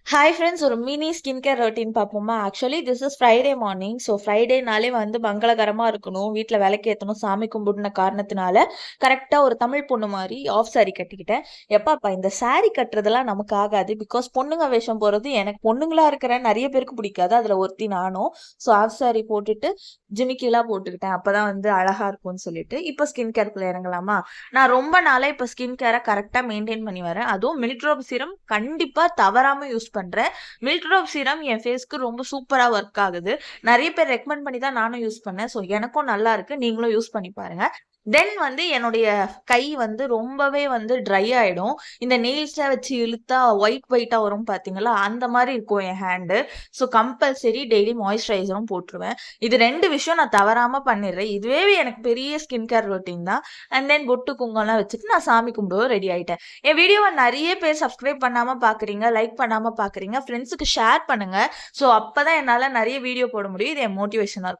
Hi friends, ஒரு mini skin care routine பார்ப்போமா? Actually this is Friday morning. So ஃப்ரைடேனாலே வந்து மங்களகரமாக இருக்கணும், வீட்டில் விளக்கேற்றணும், சாமி கும்பிடுன காரணத்தினால கரெக்டாக ஒரு தமிழ் பொண்ணு மாதிரி ஆஃப் சாரி கட்டிக்கிட்டேன். எப்பாப்பா இந்த சாரி கட்டுறதெல்லாம் நமக்கு ஆகாது. பிகாஸ் பொண்ணுங்க வேஷம் போகிறது எனக்கு பொண்ணுங்களா இருக்கிற நிறைய பேருக்கு பிடிக்காது, அதில் ஒருத்தி நானும். ஸோ ஆஃப் சாரி போட்டுட்டு ஜிமிக்கிலாம் போட்டுக்கிட்டேன், அப்போ தான் வந்து அழகாக இருக்கும்னு சொல்லிட்டு. இப்போ ஸ்கின் கேருக்குள்ளே இறங்கலாமா? நான் ரொம்ப நாளாக இப்போ ஸ்கின் கேரை கரெக்டாக மெயின்டைன் பண்ணி வரேன். அதுவும் மில்ட்ரோப் சீரம் கண்டிப்பாக தவறாமல் யூஸ் பண்றேன். மில்ட்ரோப் சீரம் என் ஃபேஸ்க்கு ரொம்ப சூப்பரா ஒர்க் ஆகுது. நிறைய பேர் ரெக்கமெண்ட் பண்ணி தான் நானும் யூஸ் பண்ணேன். ஸோ எனக்கும் நல்லா இருக்கு. நீங்களும் யூஸ் பண்ணி பாருங்க. தென் வந்து என்னுடைய கை வந்து ரொம்பவே வந்து ட்ரை ஆயிடும். இந்த நெயில்ஸை வச்சு இழுத்தா ஒயிட்டா வரும் பார்த்தீங்களா? அந்த மாதிரி இருக்கும் என் ஹேண்டு. ஸோ கம்பல்சரி டெய்லி மாய்ஸ்சரைசரும் போட்டுருவேன். இது 2 விஷயம் நான் தவறாம பண்ணிடுறேன். இதுவே எனக்கு பெரிய ஸ்கின் கேர் ரொட்டீன் தான். அண்ட் தென் பொட்டு குங்குமம்லாம் வச்சுட்டு நான் சாமி கும்பிடவும் ரெடி ஆயிட்டேன். என் வீடியோவை நிறைய பேர் சப்ஸ்கிரைப் பண்ணாம பாக்குறீங்க, லைக் பண்ணாம பாக்குறீங்க. ஃப்ரெண்ட்ஸுக்கு ஷேர் பண்ணுங்க. ஸோ அப்பதான் என்னால நிறைய வீடியோ போட முடியும். இது என் மோட்டிவேஷனா இருக்கும்.